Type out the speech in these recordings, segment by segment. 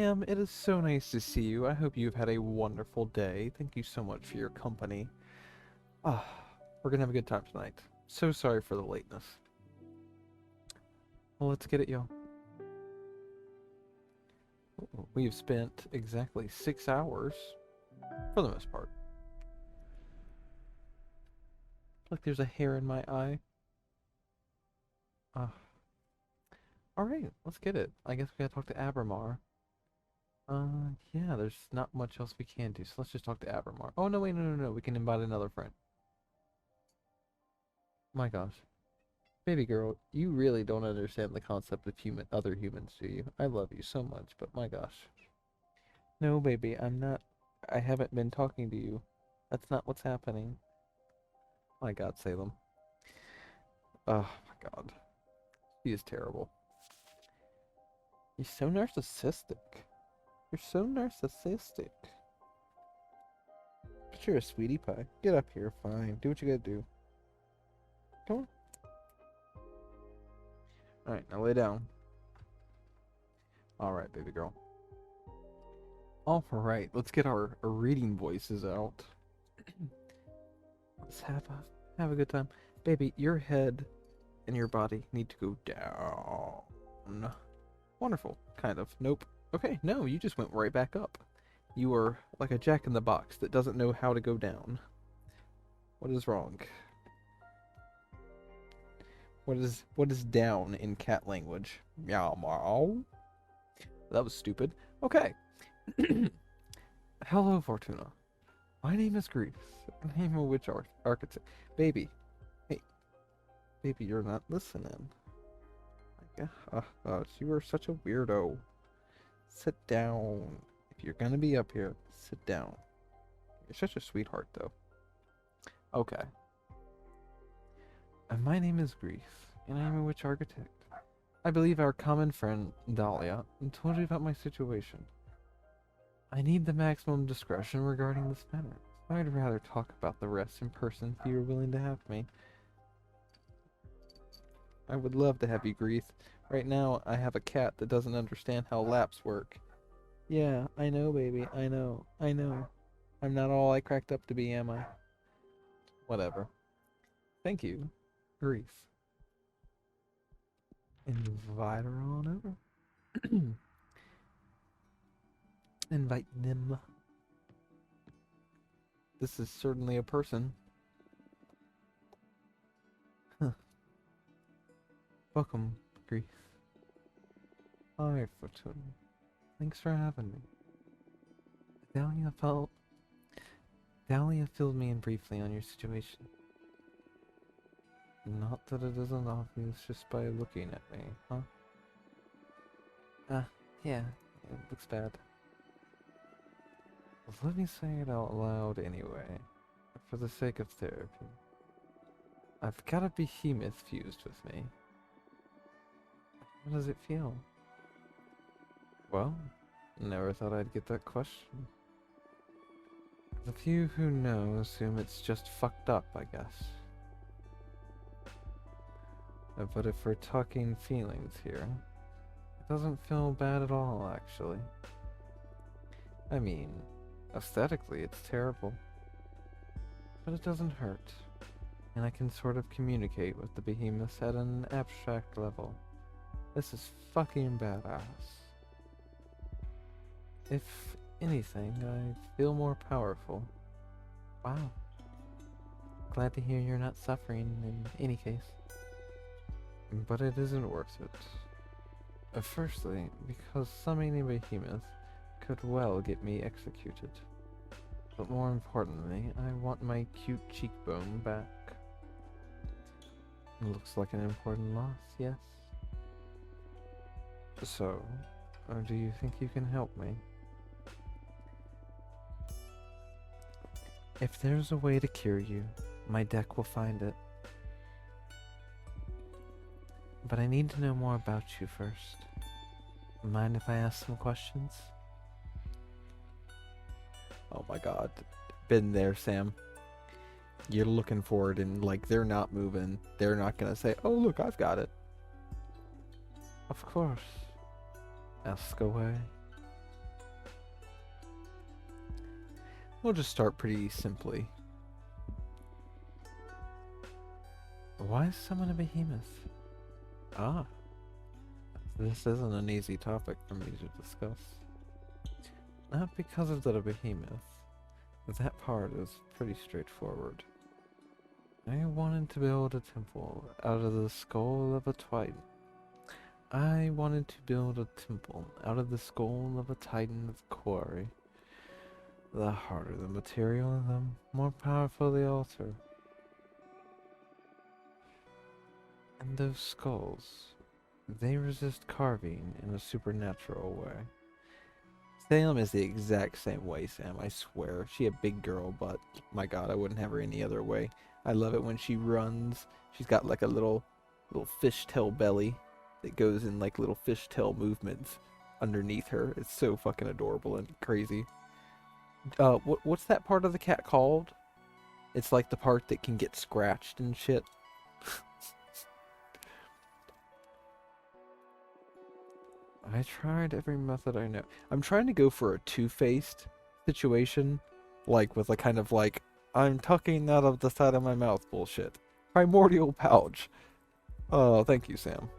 Sam, it is so nice to see you. I hope you've had a wonderful day. Thank you so much for your company. Ah, we're gonna have a good time tonight. So sorry for the lateness. Well, let's get it, yo. We've spent exactly 6 hours, for the most part. Like there's a hair in my eye. Ah, alright, let's get it. I guess we gotta talk to Abramar. Yeah, there's not much else we can do, so let's just talk to Abramar. Oh, no, wait, no. We can invite another friend. My gosh. Baby girl, you really don't understand the concept of other humans, do you? I love you so much, but my gosh. No, baby, I'm not. I haven't been talking to you. That's not what's happening. My God, Salem. Oh my God. He is terrible. You're so narcissistic. You're so narcissistic. But you're a sweetie pie. Get up here, fine. Do what you gotta do. Come on. Alright, now lay down. Alright, baby girl. Alright, let's get our reading voices out. Let's have a good time. Baby, your head and your body need to go down. Wonderful. Kind of. Nope. Okay, no, you just went right back up. You are like a jack-in-the-box that doesn't know how to go down. What is wrong? What is down in cat language? Meow meow. That was stupid. Okay. Hello, Fortuna. My name is Grease. I am a witch architect. Baby. Hey. Baby, you're not listening. You are such a weirdo. Sit down. If you're gonna be up here, sit down. You're such a sweetheart, though. Okay. My name is Grease, and I am a witch architect. I believe our common friend, Dahlia, told you about my situation. I need the maximum discretion regarding this matter. I'd rather talk about the rest in person if you're willing to have me. I would love to have you, Grease. Right now, I have a cat that doesn't understand how laps work. Yeah, I know, baby. I know. I'm not all I cracked up to be, am I? Whatever. Thank you, Grease. Invite her on over. Invite them. This is certainly a person. Huh. Welcome, Grease. Hi, Fortuna. Thanks for having me. Dahlia filled me in briefly on your situation. Not that it isn't obvious just by looking at me, huh? Yeah, it looks bad. Let me say it out loud anyway, for the sake of therapy. I've got a behemoth fused with me. How does it feel? Well, never thought I'd get that question. The few who know assume it's just fucked up, I guess. But if we're talking feelings here, it doesn't feel bad at all, actually. I mean, aesthetically it's terrible, but it doesn't hurt, and I can sort of communicate with the behemoths at an abstract level. This is fucking badass. If anything, I feel more powerful. Wow. Glad to hear you're not suffering in any case. But it isn't worth it. Firstly, because summoning a behemoth could well get me executed. But more importantly, I want my cute cheekbone back. Looks like an important loss, yes? So, do you think you can help me? If there's a way to cure you, my deck will find it. But I need to know more about you first. Mind if I ask some questions? Oh my God. Been there, Sam. You're looking for it and like they're not moving. They're not gonna say, oh look, I've got it. Of course. Ask away. We'll just start pretty simply. Why is someone a behemoth? Ah, this isn't an easy topic for me to discuss. Not because of the behemoth. That part is pretty straightforward. I wanted to build a temple out of the skull of a titan. I wanted to build a temple out of the skull of a titan of quarry. The harder the material, the more powerful the altar. And those skulls, they resist carving in a supernatural way. Salem is the exact same way, Sam, I swear. She a big girl, but my god, I wouldn't have her any other way. I love it when she runs. She's got like a little fishtail belly that goes in like little fishtail movements underneath her. It's so fucking adorable and crazy. What's that part of the cat called? It's like the part that can get scratched and shit. I tried every method I know. I'm trying to go for a two-faced situation, like with a kind of like, I'm tucking out of the side of my mouth bullshit. Primordial pouch. Oh, thank you, Sam.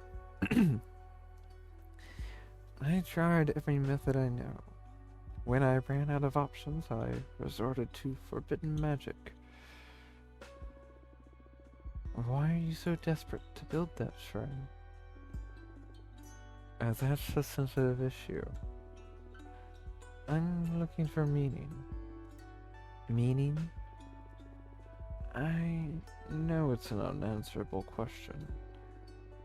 I tried every method I know. When I ran out of options, I resorted to forbidden magic. Why are you so desperate to build that shrine? That's a sensitive issue. I'm looking for meaning. Meaning? I know it's an unanswerable question.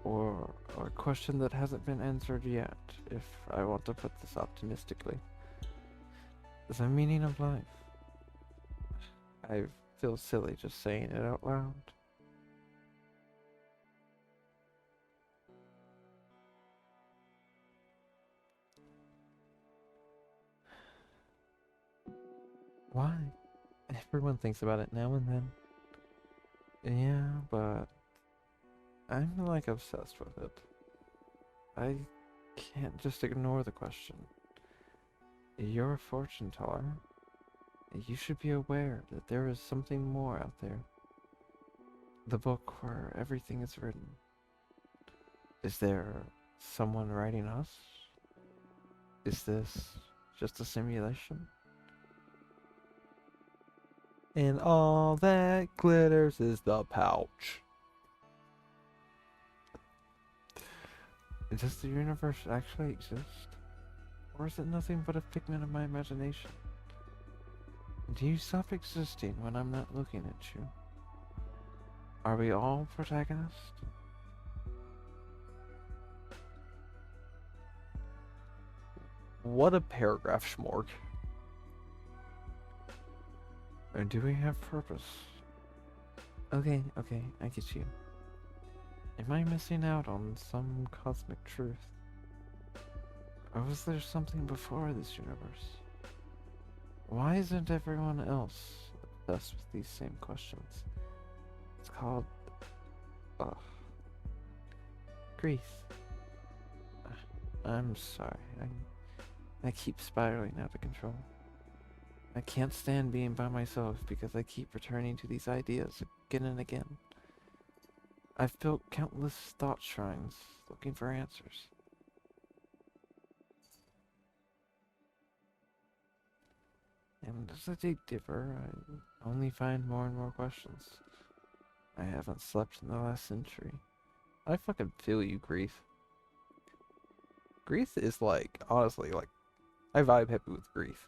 Or a question that hasn't been answered yet, if I want to put this optimistically. The meaning of life. I feel silly just saying it out loud. Why? Everyone thinks about it now and then. Yeah, but I'm like obsessed with it. I can't just ignore the question. You're a fortune teller. You should be aware that there is something more out there. The book where everything is written. Is there someone writing us? Is this just a simulation? And all that glitters is the pouch. Does the universe actually exist? Or is it nothing but a figment of my imagination? Do you stop existing when I'm not looking at you? Are we all protagonists? What a paragraph, Schmorg. Or do we have purpose? Okay, I get you. Am I missing out on some cosmic truth? Or was there something before this universe? Why isn't everyone else obsessed with these same questions? It's called... grief. I'm sorry. I keep spiraling out of control. I can't stand being by myself because I keep returning to these ideas again and again. I've built countless thought shrines looking for answers. And as I dig deeper, I only find more and more questions. I haven't slept in the last century. I fucking feel you, Grief. Grief is like, honestly, like, I vibe happy with Grief.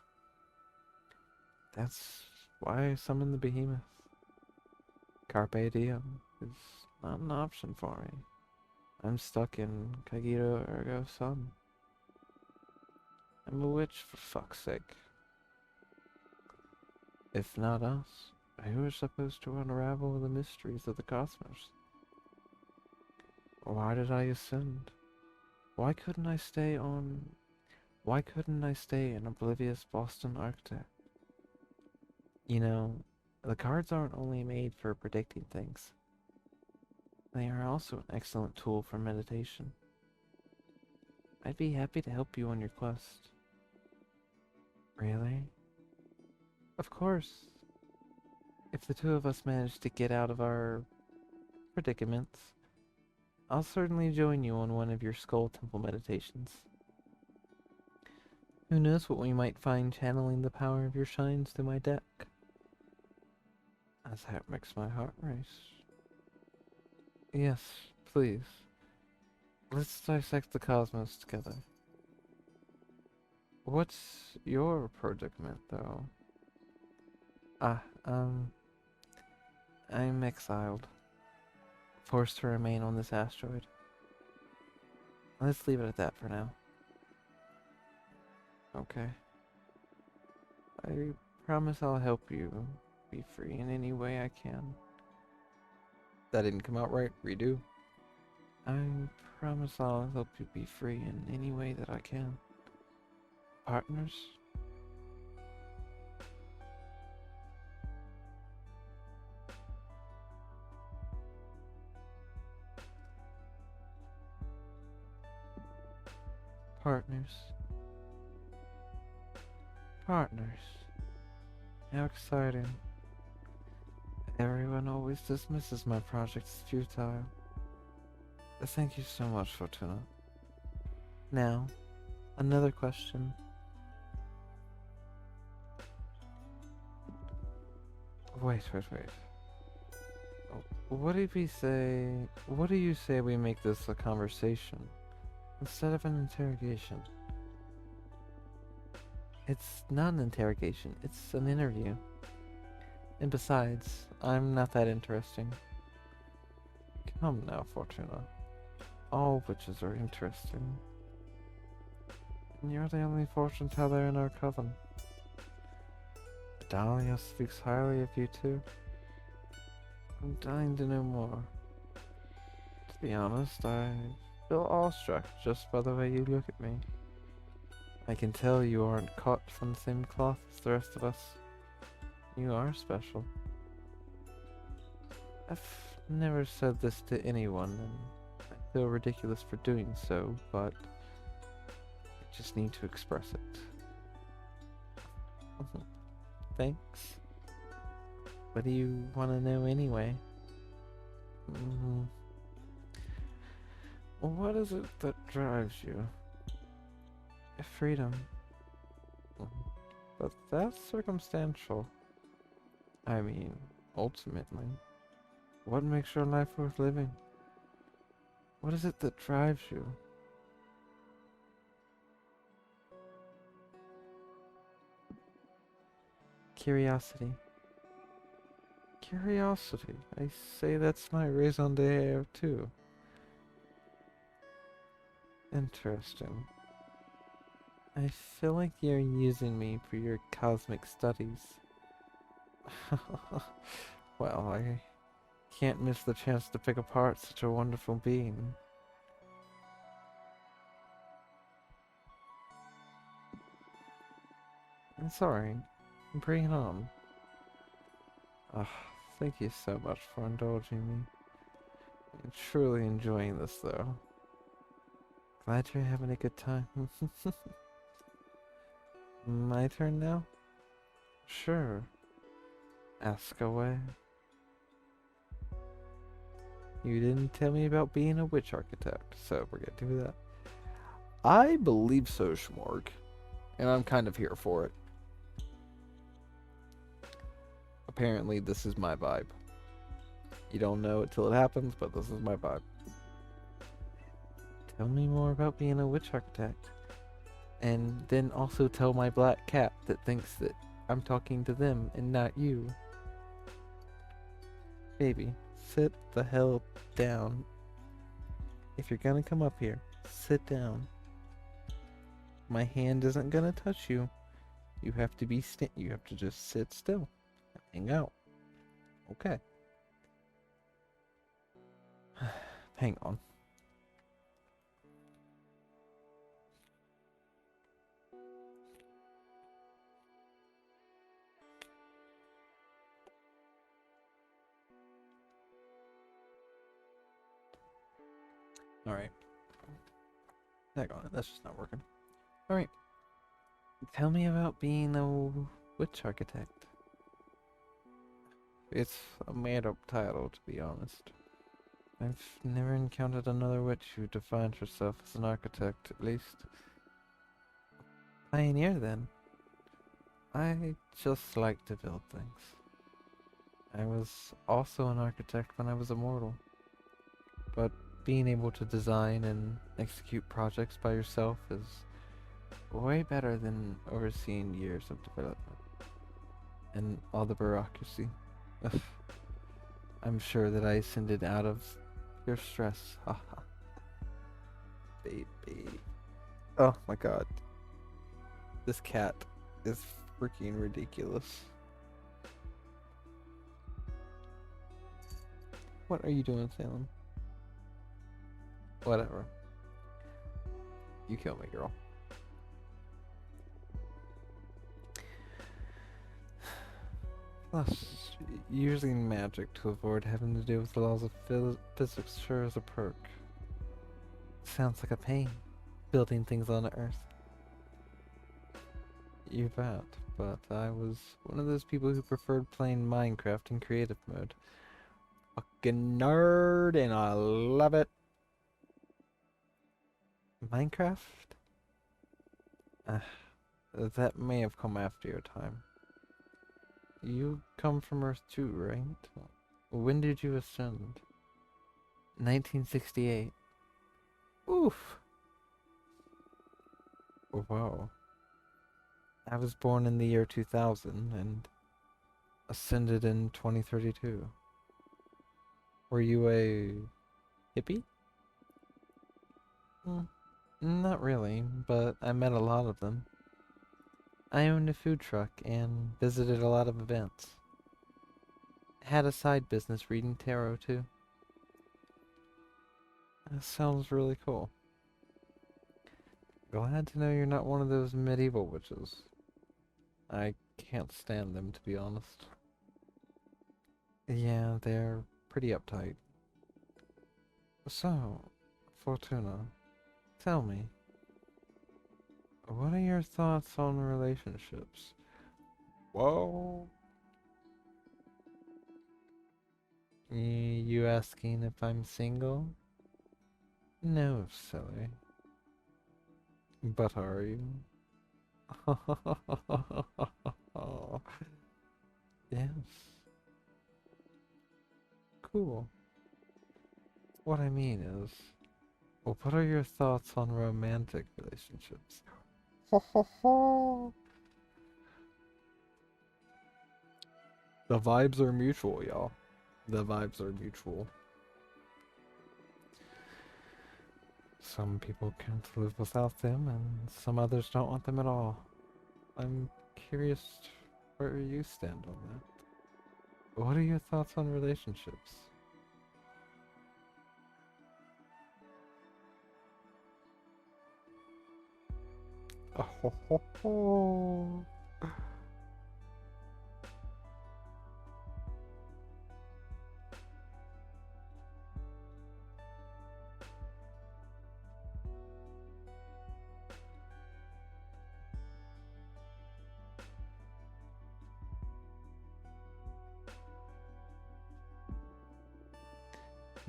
That's why I summoned the behemoth. Carpe diem is not an option for me. I'm stuck in Cogito ergo sum. I'm a witch, for fuck's sake. If not us, who is supposed to unravel the mysteries of the cosmos? Why did I ascend? Why couldn't I stay an oblivious Boston architect? You know, the cards aren't only made for predicting things. They are also an excellent tool for meditation. I'd be happy to help you on your quest. Really? Of course, if the two of us manage to get out of our predicaments, I'll certainly join you on one of your Skull Temple meditations. Who knows what we might find channeling the power of your shines through my deck? As that makes my heart race. Yes, please. Let's dissect the cosmos together. What's your predicament, though? Ah, I'm exiled. Forced to remain on this asteroid. Let's leave it at that for now. Okay. I promise I'll help you be free in any way I can. That didn't come out right. Redo. I promise I'll help you be free in any way that I can. Partners? Partners. Partners. How exciting. Everyone always dismisses my project as futile. Thank you so much, Fortuna. Now, another question. Wait. What do you say we make this a conversation instead of an interrogation? It's not an interrogation, it's an interview. And besides, I'm not that interesting. Come now, Fortuna. All witches are interesting. And you're the only fortune teller in our coven. Dahlia speaks highly of you too. I'm dying to know more. To be honest, I feel awestruck just by the way you look at me. I can tell you aren't cut from the same cloth as the rest of us. You are special. I've never said this to anyone, and I feel ridiculous for doing so, but I just need to express it. Thanks. What do you want to know anyway? What is it that drives you? Freedom. But that's circumstantial. I mean, ultimately, what makes your life worth living? What is it that drives you? Curiosity. Curiosity. I say that's my raison d'être too. Interesting. I feel like you're using me for your cosmic studies. Well, I can't miss the chance to pick apart such a wonderful being. I'm sorry. Bring it on. Ah, thank you so much for indulging me. I'm truly enjoying this, though. Glad you're having a good time. My turn now? Sure. Ask away. You didn't tell me about being a witch architect, so we're gonna do that. I believe so, Schmorg. And I'm kind of here for it. Apparently, this is my vibe. You don't know it till it happens, but this is my vibe. Tell me more about being a witch architect. And then also tell my black cat that thinks that I'm talking to them and not you. Baby, sit the hell down. If you're gonna come up here, sit down. My hand isn't gonna touch you. You have to be you have to just sit still and hang out. Okay. Hang on. Alright. Hang on, that's just not working. Alright. Tell me about being a witch architect. It's a made-up title, to be honest. I've never encountered another witch who defines herself as an architect, at least. Pioneer, then. I just like to build things. I was also an architect when I was immortal. But being able to design and execute projects by yourself is way better than overseeing years of development and all the bureaucracy. Ugh, I'm sure that I send it out of pure stress. Haha. Baby. Oh my god. This cat is freaking ridiculous. What are you doing, Salem? Whatever. You kill me, girl. Plus, using magic to avoid having to deal with the laws of physics sure is a perk. Sounds like a pain, building things on Earth. You bet, but I was one of those people who preferred playing Minecraft in creative mode. Fucking nerd, and I love it. Minecraft? That may have come after your time. You come from Earth too, right? When did you ascend? 1968. Oof. Wow. I was born in the year 2000 and ascended in 2032. Were you a hippie? Not really, but I met a lot of them. I owned a food truck and visited a lot of events. Had a side business reading tarot too. That sounds really cool. Glad to know you're not one of those medieval witches. I can't stand them, to be honest. Yeah, they're pretty uptight. So, Fortuna, tell me, what are your thoughts on relationships? Whoa. You asking if I'm single? No, silly. But are you? Yes. Cool. What I mean is, well, what are your thoughts on romantic relationships? The vibes are mutual, y'all. The vibes are mutual. Some people can't live without them, and some others don't want them at all. I'm curious where you stand on that. What are your thoughts on relationships? Oh, ho, ho.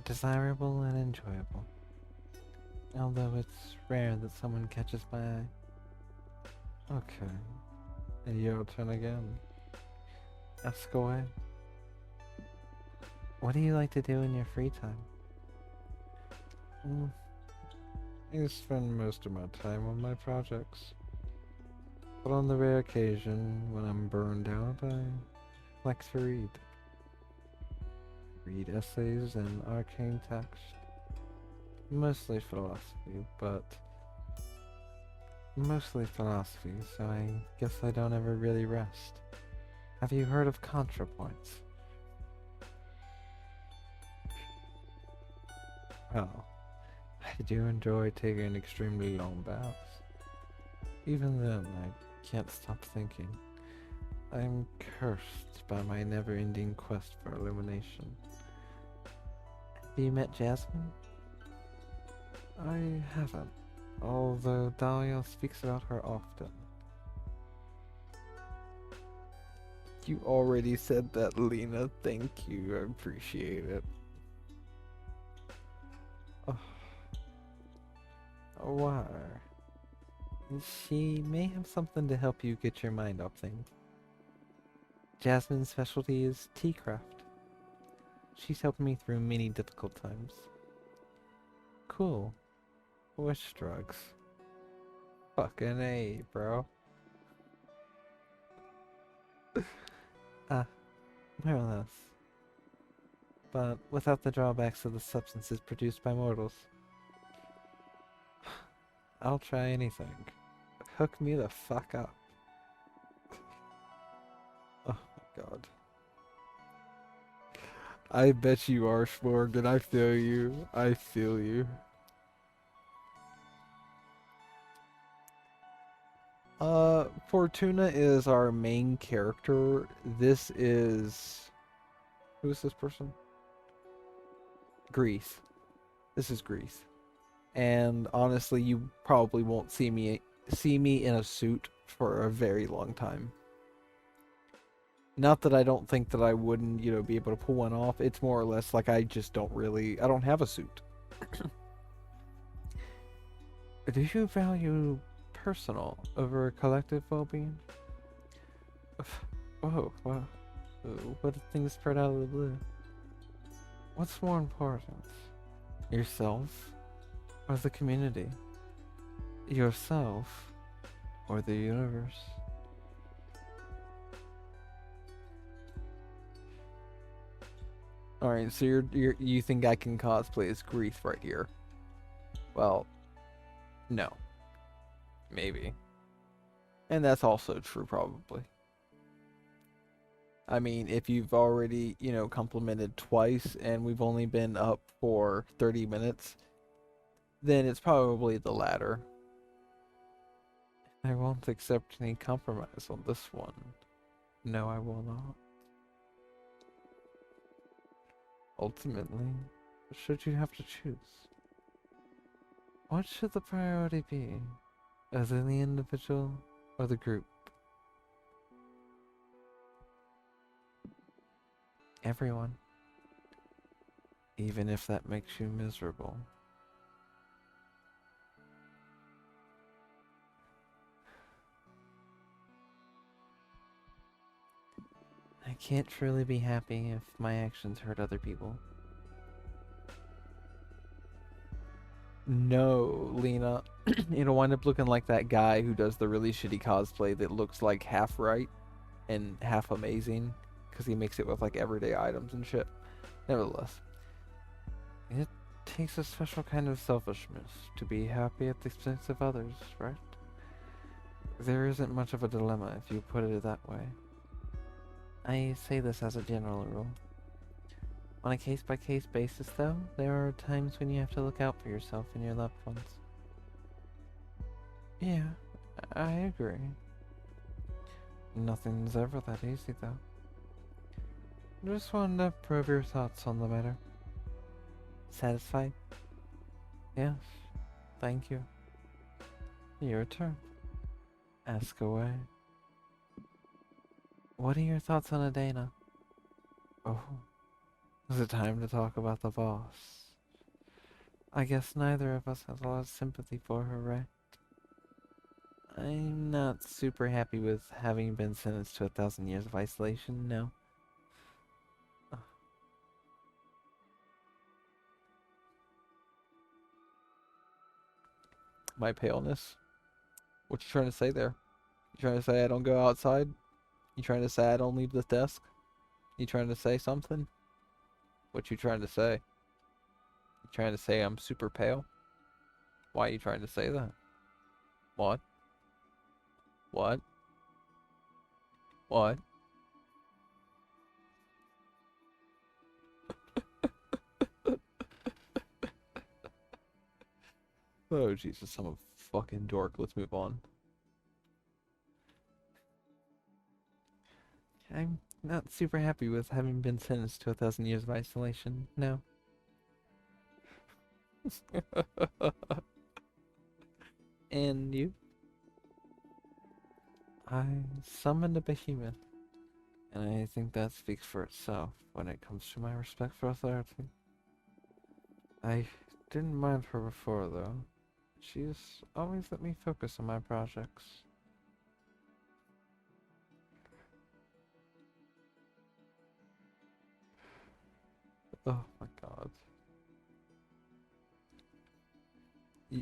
Desirable and enjoyable. Although it's rare that someone catches my eye. Okay. Your turn again. Ask away. What do you like to do in your free time? I spend most of my time on my projects. But on the rare occasion when I'm burned out, I like to read. Read essays and arcane text. Mostly philosophy, so I guess I don't ever really rest. Have you heard of ContraPoints? Well, I do enjoy taking extremely long baths. Even then, I can't stop thinking. I'm cursed by my never-ending quest for illumination. Have you met Jasmine? I haven't, although Dahlia speaks about her often. You already said that, Lena. Thank you. I appreciate it. Oh, why? She may have something to help you get your mind off things. Jasmine's specialty is tea craft. She's helped me through many difficult times. Cool. Which drugs? Fucking A, bro. Ah, more or less. But without the drawbacks of the substances produced by mortals. I'll try anything. Hook me the fuck up. Oh my god. I bet you are, Schmorg, and I feel you. I feel you. Fortuna is our main character. This is... Who is this person? Grease. This is Grease. And honestly, you probably won't see me in a suit for a very long time. Not that I don't think that I wouldn't, be able to pull one off. It's more or less like I just don't really... I don't have a suit. Do you value personal over collective well-being? Whoa, wow. What if things spread out of the blue? What's more important? Yourself or the community? Yourself or the universe? Alright, so you think I can cosplay as Grease right here? Well, no. Maybe. And that's also true, probably. I mean, if you've already, complimented twice and we've only been up for 30 minutes, then it's probably the latter. I won't accept any compromise on this one. No, I will not. Ultimately, should you have to choose, what should the priority be? Either the individual or the group? Everyone. Even if that makes you miserable. I can't truly be happy if my actions hurt other people. No, Lena. It'll wind up looking like that guy who does the really shitty cosplay that looks like half right and half amazing because he makes it with like everyday items and shit. Nevertheless, it takes a special kind of selfishness to be happy at the expense of others, right? There isn't much of a dilemma if you put it that way. I say this as a general rule. On a case-by-case basis, though, there are times when you have to look out for yourself and your loved ones. Yeah, I agree. Nothing's ever that easy, though. Just wanted to probe your thoughts on the matter. Satisfied? Yes, thank you. Your turn. Ask away. What are your thoughts on Adana? Oh, is it time to talk about the boss? I guess neither of us has a lot of sympathy for her, right? I'm not super happy with having been sentenced to 1,000 years of isolation, no. My paleness? What you trying to say there? You trying to say I don't go outside? You trying to say I don't leave the desk? You trying to say something? What you trying to say? You trying to say I'm super pale? Why are you trying to say that? What? What? What? Oh Jesus, I'm a fucking dork. Let's move on. I'm not super happy with having been sentenced to 1,000 years of isolation, no. And you? I summoned a behemoth. And I think that speaks for itself when it comes to my respect for authority. I didn't mind her before, though. She's always let me focus on my projects. Oh my god.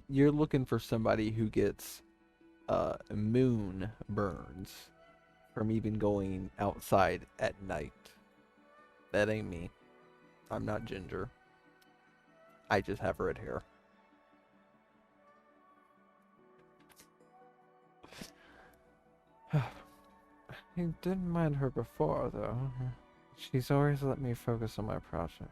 You're looking for somebody who gets moon burns from even going outside at night. That ain't me. I'm not ginger. I just have red hair. I didn't mind her before, though. She's always let me focus on my project.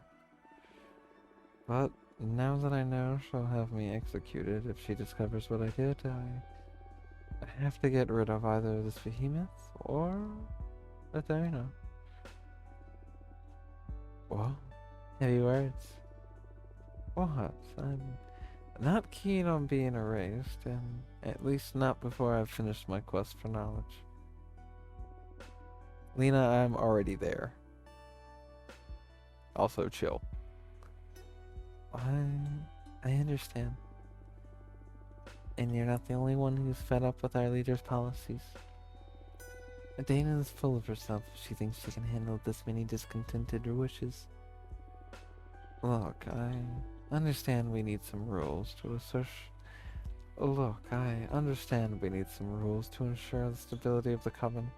But now that I know she'll have me executed if she discovers what I did, I have to get rid of either this behemoth or a dino. Well, heavy words. What? I'm not keen on being erased, and at least not before I've finished my quest for knowledge. Lena, I'm already there. Also, chill. I understand. And you're not the only one who's fed up with our leader's policies. Dana is full of herself if she thinks she can handle this many discontented wishes. Look, I understand we need some rules to assert. Look, I understand we need some rules to ensure the stability of the coven,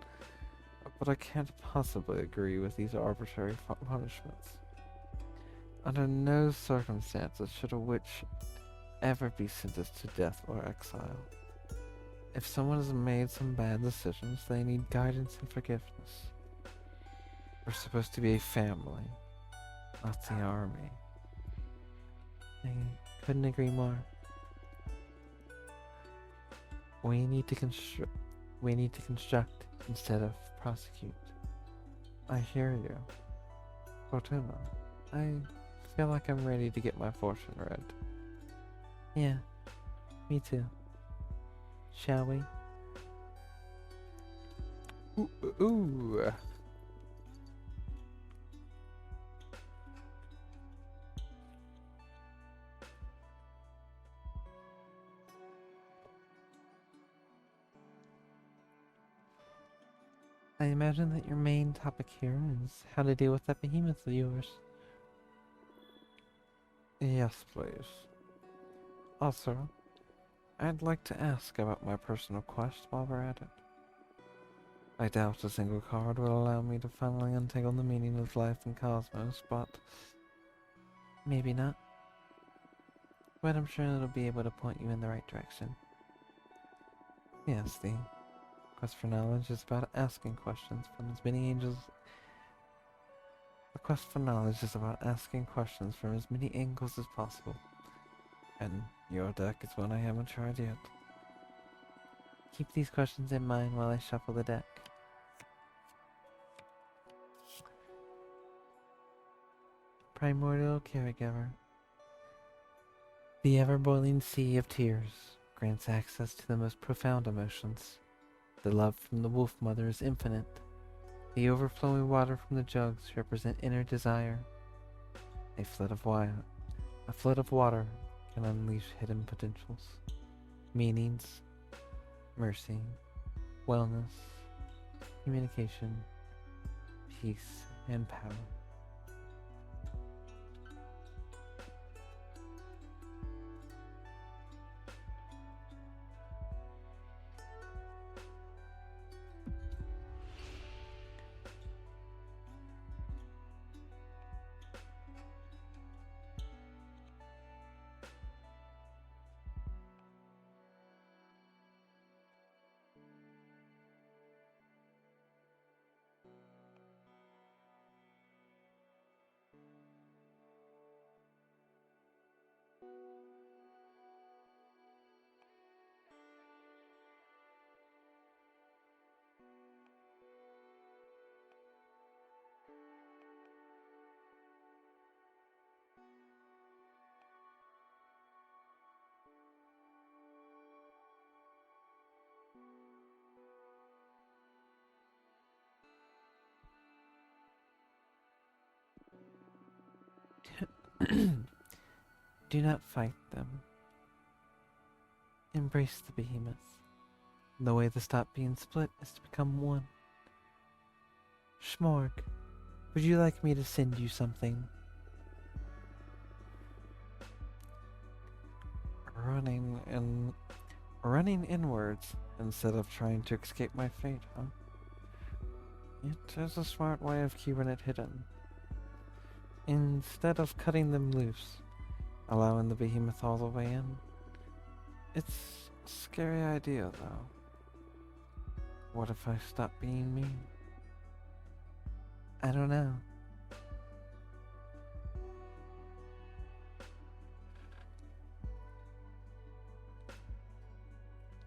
but I can't possibly agree with these arbitrary punishments. Under no circumstances should a witch ever be sentenced to death or exile. If someone has made some bad decisions, they need guidance and forgiveness. We're supposed to be a family, not the army. I couldn't agree more. We need to construct instead of prosecute. I hear you. Fortuna, I feel like I'm ready to get my fortune read. Yeah, me too. Shall we? Ooh. I imagine that your main topic here is how to deal with that behemoth of yours. Yes, please. Also, I'd like to ask about my personal quest while we're at it. I doubt a single card will allow me to finally untangle the meaning of life in Cosmos, but maybe not. But I'm sure it'll be able to point you in the right direction. Yes, the quest for knowledge is about asking questions from as many angels. The quest for knowledge is about asking questions from as many angles as possible. And your deck is one I haven't tried yet. Keep these questions in mind while I shuffle the deck. Primordial Caregiver. The ever-boiling sea of tears grants access to the most profound emotions. The love from the wolf mother is infinite. The overflowing water from the jugs represent inner desire. A flood of water can unleash hidden potentials, meanings, mercy, wellness, communication, peace, and power. Do not fight them. Embrace the behemoth. The way to stop being split is to become one. Schmorg, would you like me to send you something? Running inwards instead of trying to escape my fate, huh? It is a smart way of keeping it hidden. Instead of cutting them loose, allowing the behemoth all the way in. It's a scary idea, though. What if I stop being mean? I don't know.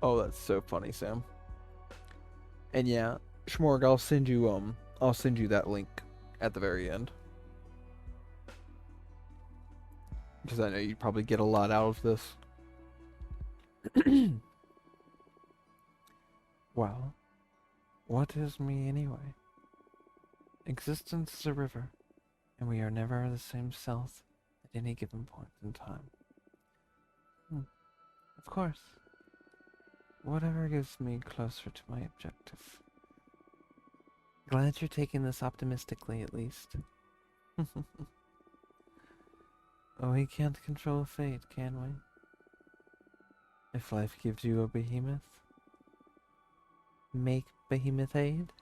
Oh, that's so funny, Sam. And yeah, Schmorg, I'll send you that link at the very end. Because I know you'd probably get a lot out of this. Well, what is me anyway? Existence is a river, and we are never the same self at any given point in time. Of course. Whatever gets me closer to my objective. Glad you're taking this optimistically, at least. Oh, we can't control fate, can we? If life gives you a behemoth, make behemoth aid?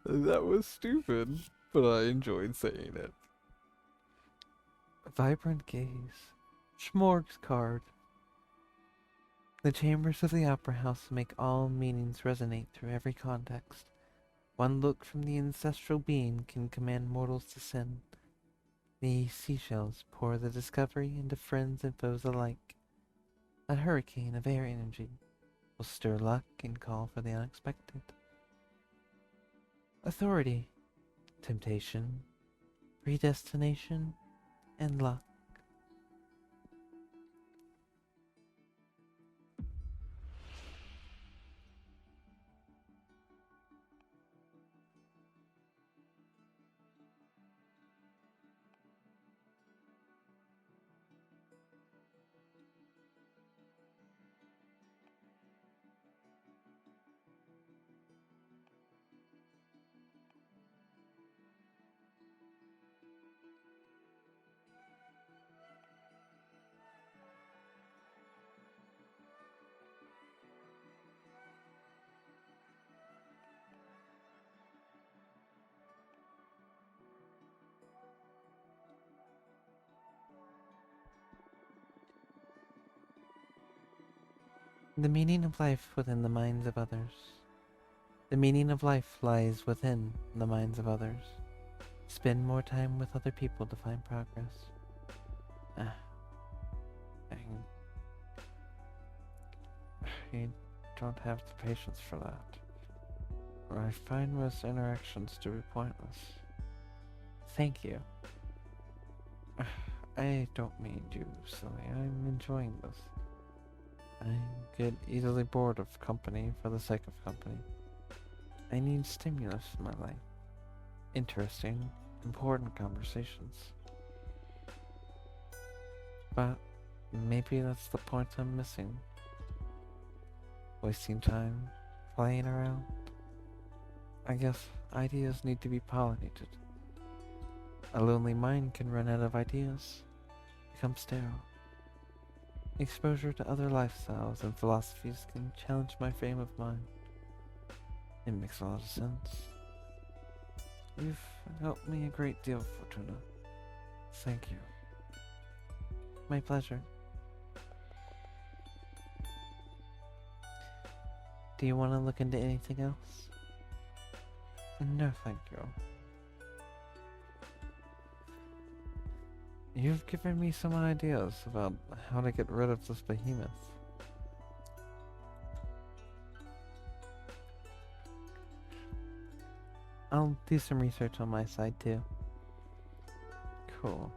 That was stupid, but I enjoyed saying it. Vibrant gaze. Schmorg's card. The chambers of the opera house make all meanings resonate through every context. One look from the ancestral being can command mortals to sin. The seashells pour the discovery into friends and foes alike. A hurricane of air energy will stir luck and call for the unexpected. Authority, temptation, predestination, and luck. The meaning of life within the minds of others. The meaning of life lies within the minds of others. Spend more time with other people to find progress. I don't have the patience for that. I find most interactions to be pointless. Thank you. I don't mean you silly. I'm enjoying this. I get easily bored of company for the sake of company. I need stimulus in my life. Interesting, important conversations. But maybe that's the point I'm missing. Wasting time, playing around. I guess ideas need to be pollinated. A lonely mind can run out of ideas, become sterile. Exposure to other lifestyles and philosophies can challenge my frame of mind. It makes a lot of sense. You've helped me a great deal, Fortuna. Thank you. My pleasure. Do you want to look into anything else? No, thank you. You've given me some ideas about how to get rid of this behemoth. I'll do some research on my side too. Cool.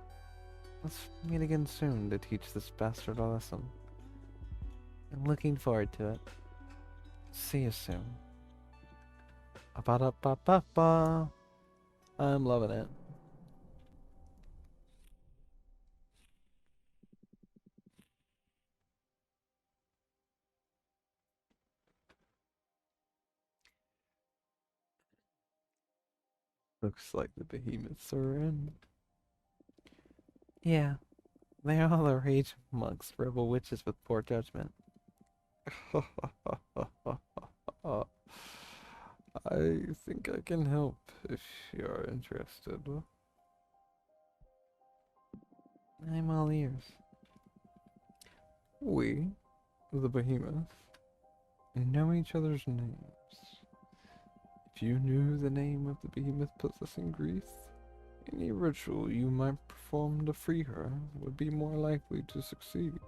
Let's meet again soon to teach this bastard a lesson. I'm looking forward to it. See you soon. Ba-da-ba-ba-ba. I'm loving it. Looks like the behemoths are in. Yeah, they're all the rage monks, rebel witches with poor judgment. I think I can help if you're interested. I'm all ears. We, the behemoth, know each other's names. If you knew the name of the behemoth possessing Greece, any ritual you might perform to free her would be more likely to succeed.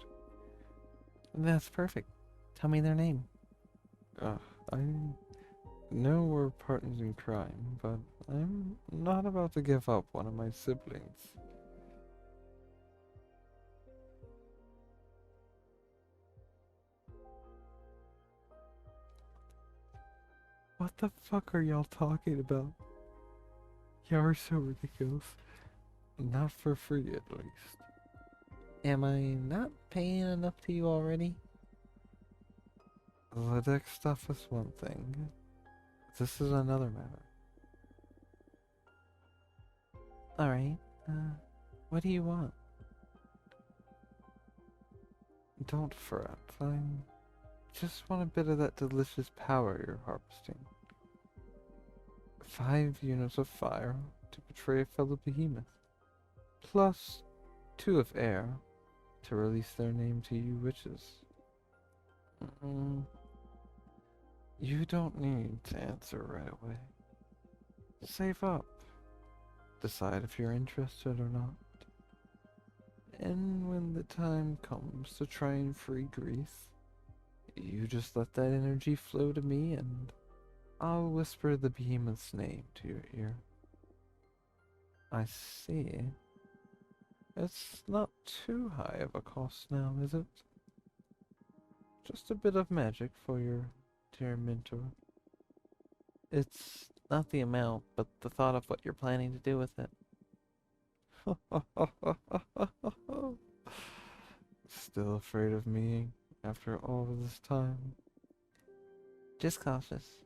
That's perfect. Tell me their name. I know we're partners in crime, but I'm not about to give up one of my siblings. What the fuck are y'all talking about? Y'all are so ridiculous. Not for free, at least. Am I not paying enough to you already? The deck stuff is one thing. This is another matter. Alright, what do you want? Don't fret. I just want a bit of that delicious power you're harvesting. 5 units of fire to betray a fellow behemoth. Plus 2 of air to release their name to you witches. You don't need to answer right away. Save up. Decide if you're interested or not. And when the time comes to try and free Greece, you just let that energy flow to me and I'll whisper the behemoth's name to your ear. I see. It's not too high of a cost now, is it? Just a bit of magic for your dear mentor. It's not the amount, but the thought of what you're planning to do with it. Still afraid of me after all of this time? Just cautious.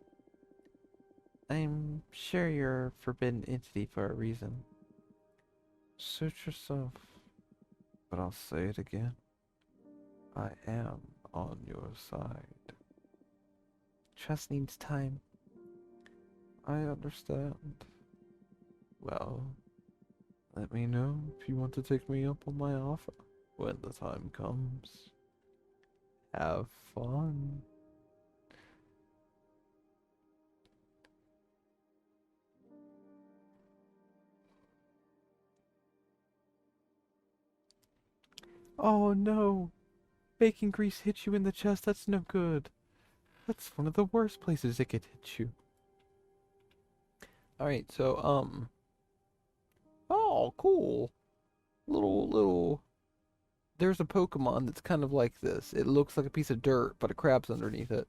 I'm sure you're a forbidden entity for a reason. Suit yourself. But I'll say it again. I am on your side. Trust needs time. I understand. Well, let me know if you want to take me up on my offer when the time comes. Have fun. Oh no! Bacon grease hit you in the chest, that's no good. That's one of the worst places it could hit you. Alright, so, oh, cool. Little, there's a Pokemon that's kind of like this. It looks like a piece of dirt, but a crab's underneath it.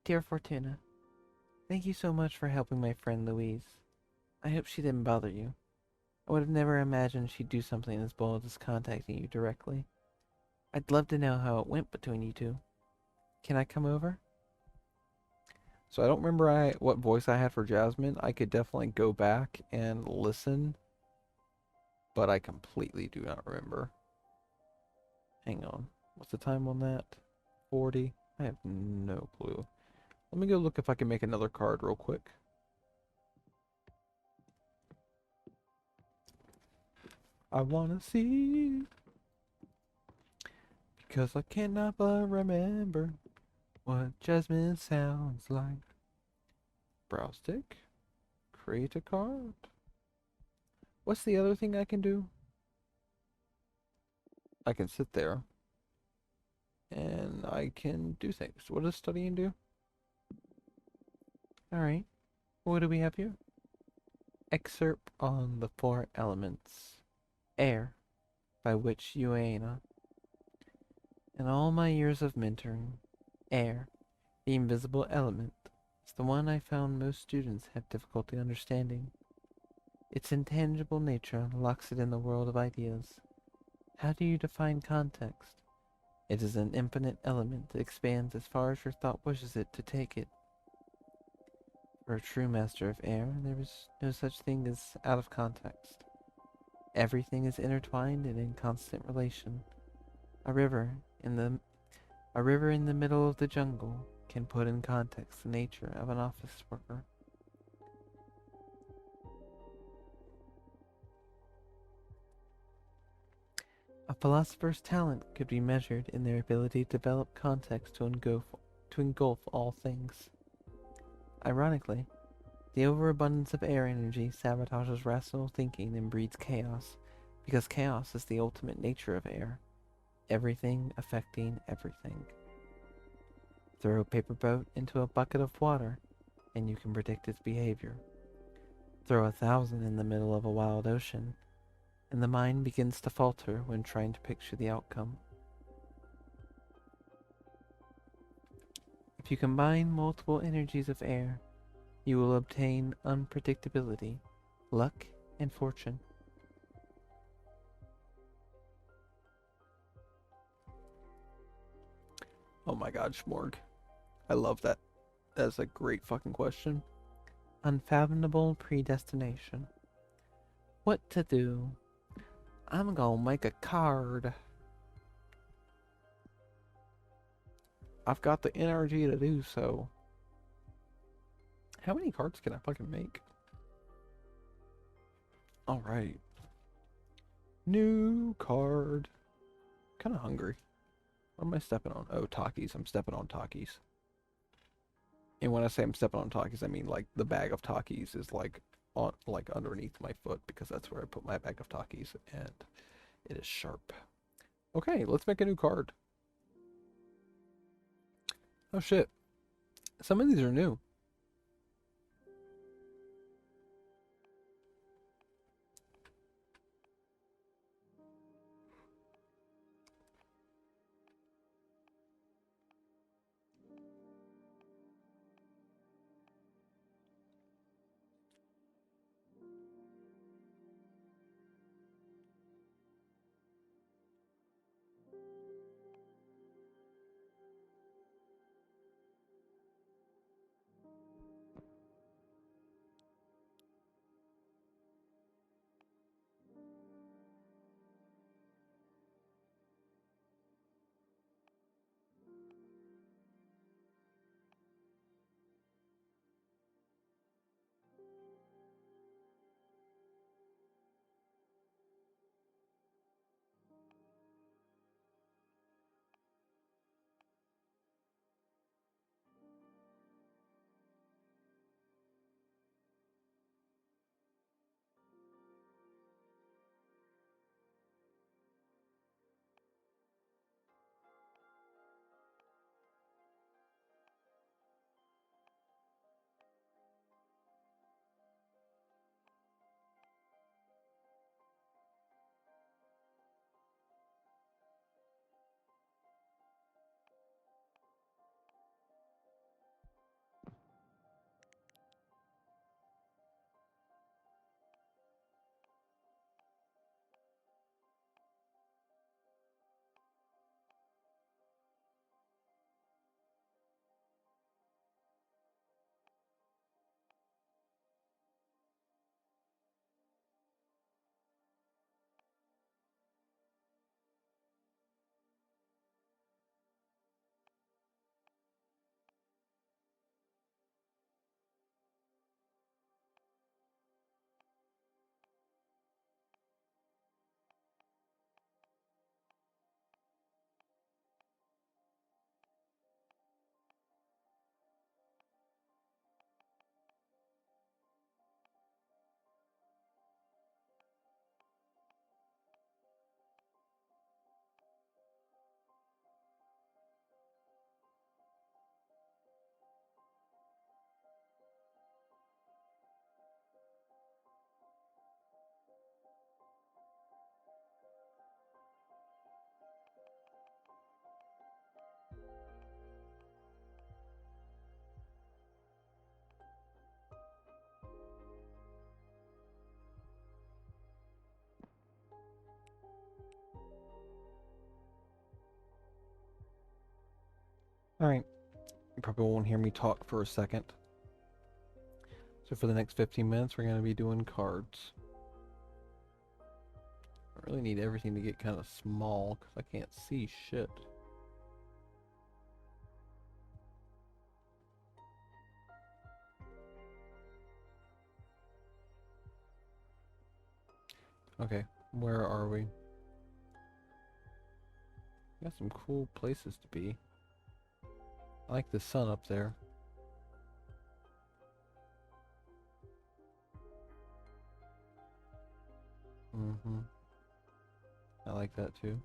Dear Fortuna, thank you so much for helping my friend Louise. I hope she didn't bother you. I would have never imagined she'd do something as bold as contacting you directly. I'd love to know how it went between you two. Can I come over? So I don't remember what voice I had for Jasmine. I could definitely go back and listen, but I completely do not remember. Hang on. What's the time on that? 40? I have no clue. Let me go look if I can make another card real quick. I wanna see, because I cannot but remember what Jasmine sounds like. Browse tick. Create a card. What's the other thing I can do? I can sit there and I can do things. What does studying do? Alright. What do we have here? Excerpt on the 4 elements. Air, by which Uena. In all my years of mentoring, air, the invisible element, It's the one I found most students have difficulty understanding. Its intangible nature locks it in the world of ideas. How do you define context? It is an infinite element that expands as far as your thought wishes it to take it. For a true master of air, there is no such thing as out of context. Everything is intertwined and in constant relation. A river in the a river in the middle of the jungle can put in context the nature of an office worker. A philosopher's talent could be measured in their ability to develop context to engulf all things. Ironically, the overabundance of air energy sabotages rational thinking and breeds chaos, because chaos is the ultimate nature of air, everything affecting everything. Throw a paper boat into a bucket of water, and you can predict its behavior. Throw 1,000 in the middle of a wild ocean, and the mind begins to falter when trying to picture the outcome. If you combine multiple energies of air, you will obtain unpredictability, luck, and fortune. Oh my god, Schmorg. I love that. That's a great fucking question. Unfathomable predestination. What to do? I'm gonna make a card. I've got the energy to do so. How many cards can I fucking make? Alright. New card. Kinda hungry. What am I stepping on? Oh, Takis. I'm stepping on Takis. And when I say I'm stepping on Takis, I mean like the bag of Takis is like on like underneath my foot because that's where I put my bag of Takis and it is sharp. Okay, let's make a new card. Oh shit. Some of these are new. Alright, you probably won't hear me talk for a second. So for the next 15 minutes, we're going to be doing cards. I really need everything to get kind of small because I can't see shit. Okay, where are we? Got some cool places to be. I like the sun up there. Mm-hmm. I like that too.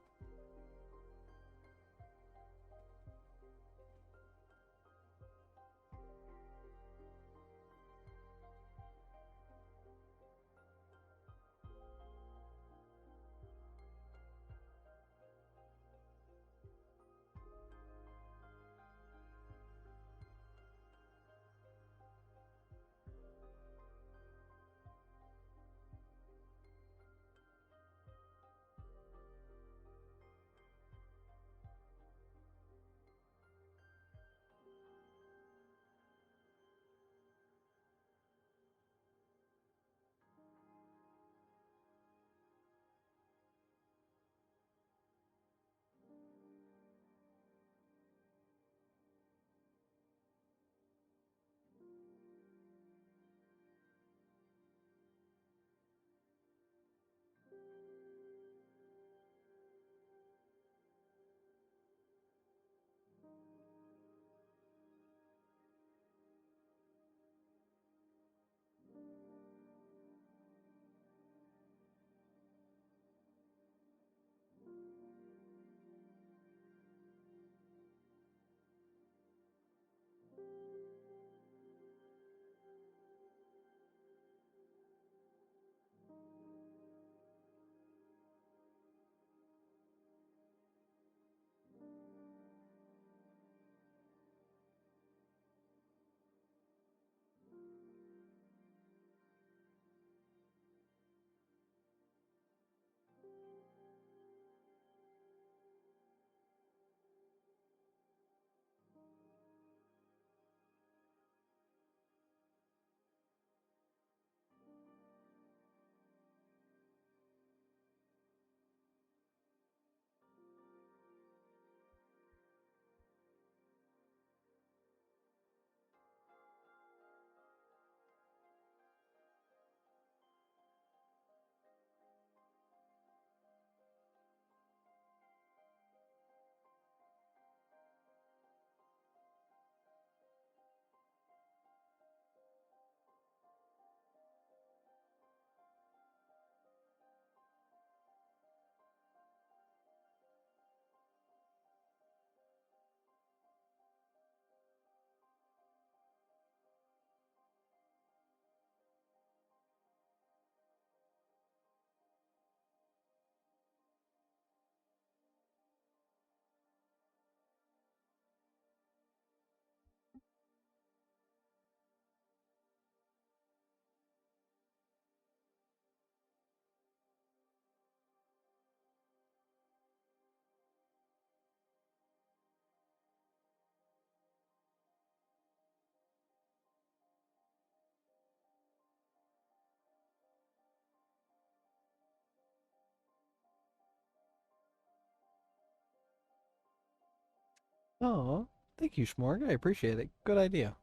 Oh, thank you, Schmorg. I appreciate it. Good idea.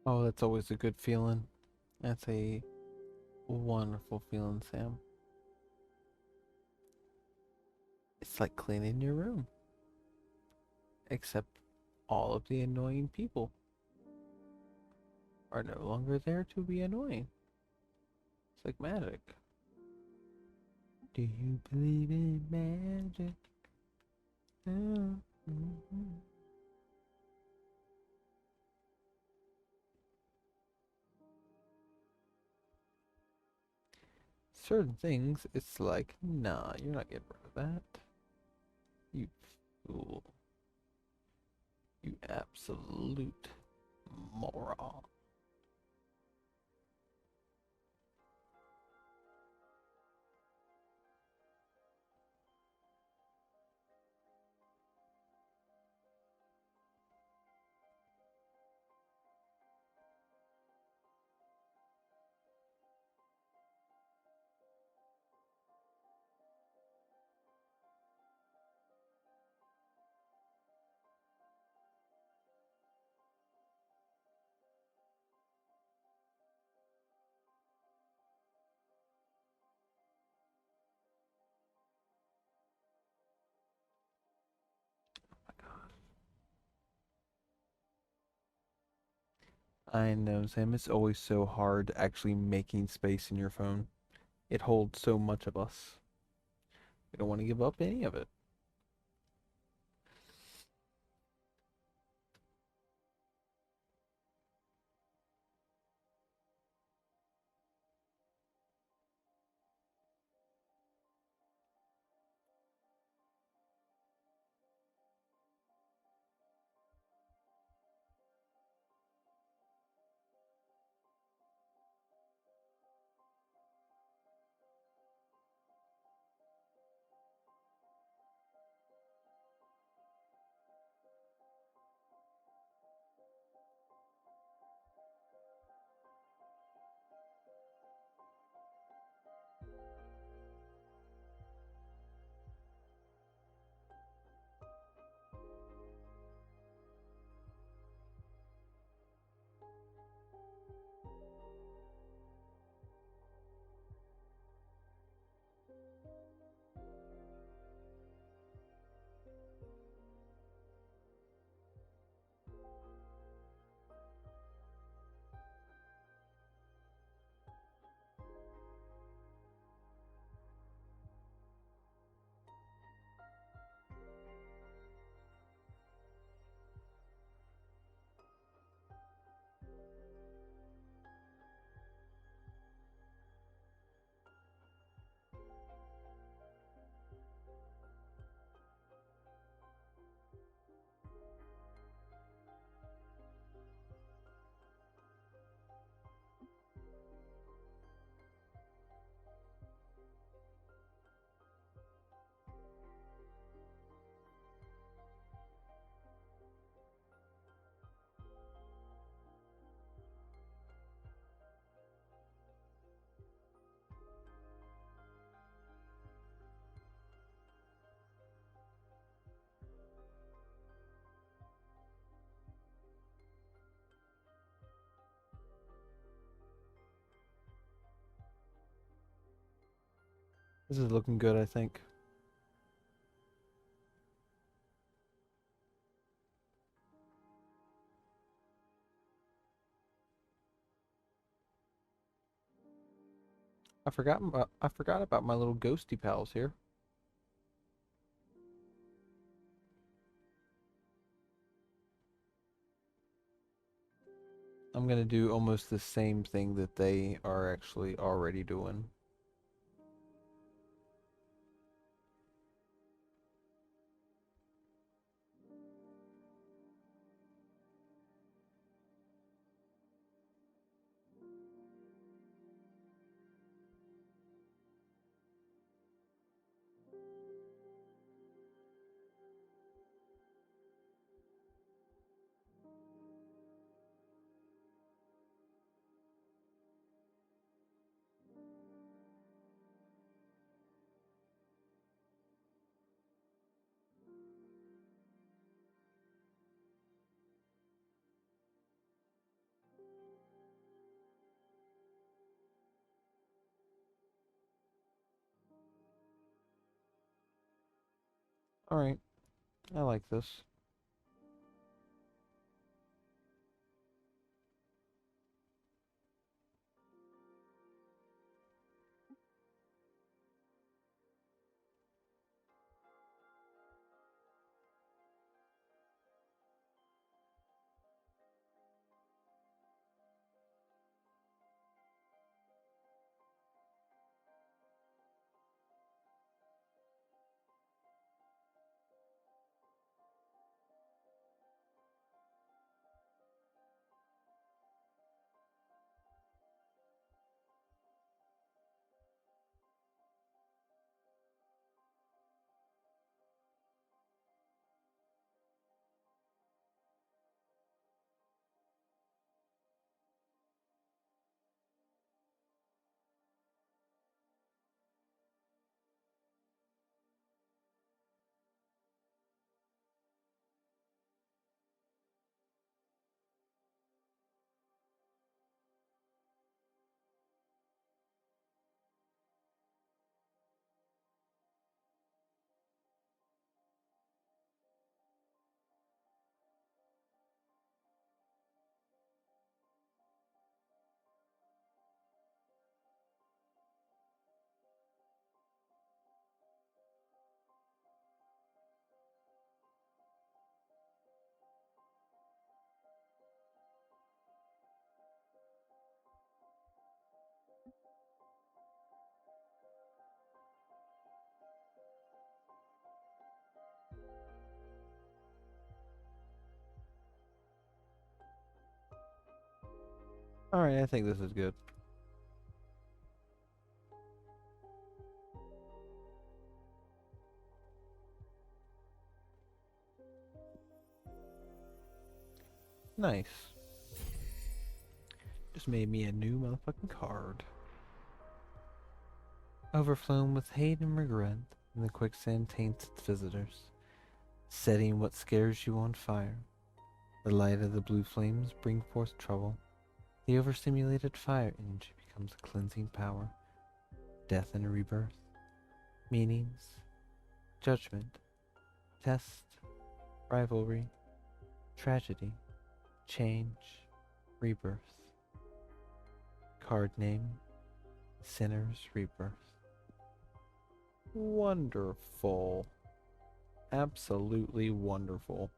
Oh, that's always a good feeling. That's a wonderful feeling, Sam. It's like cleaning your room, except all of the annoying people are no longer there to be annoying. It's like magic. Do you believe in magic? Mm-hmm. Certain things, it's like, nah, you're not getting rid of that. You fool. You absolute moron. I know, Sam. It's always so hard actually making space in your phone. It holds so much of us. We don't want to give up any of it. This is looking good, I think. I forgot about my little ghosty pals here. I'm gonna do almost the same thing that they are actually already doing. Alright, I like this. Alright, I think this is good. Nice. Just made me a new motherfucking card. Overflown with hate and regret, and the quicksand taints its visitors, setting what scares you on fire. The light of the blue flames bring forth trouble. The overstimulated fire energy becomes a cleansing power. Death and rebirth. Meanings. Judgment. Test. Rivalry. Tragedy. Change. Rebirth. Card name. Sinner's Rebirth. Wonderful. Absolutely wonderful.